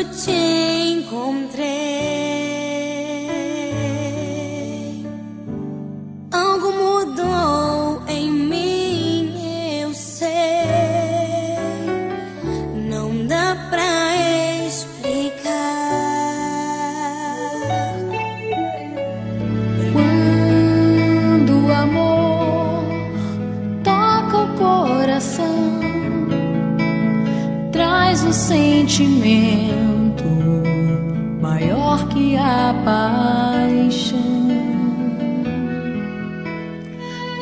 te encontrei, algo mudou em mim, eu sei. Não dá pra explicar. Quando o amor toca o coração, traz um sentimento maior que a paixão.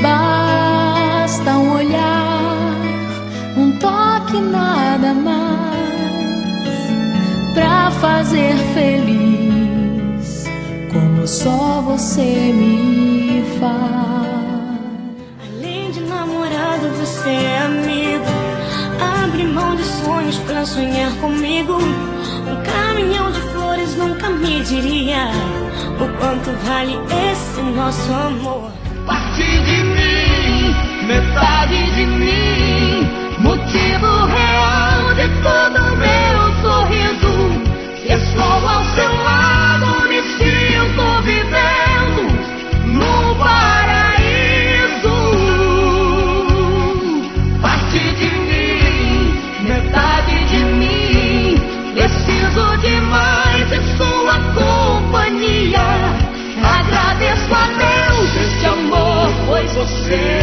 Basta um olhar, um toque, nada mais, pra fazer feliz como só você me faz. Além de namorado, você é amigo. Abre mão de sonhos pra sonhar comigo. Um caminhão de flores nunca me diria o quanto vale esse nosso amor. Parte de mim, metade de mim, motivo real de todo meu sorriso. Se estou ao seu lado, me sinto vivendo no paraíso. Parte de mim, metade de mim, preciso demais de sua companhia. Agradeço a Deus este amor, pois você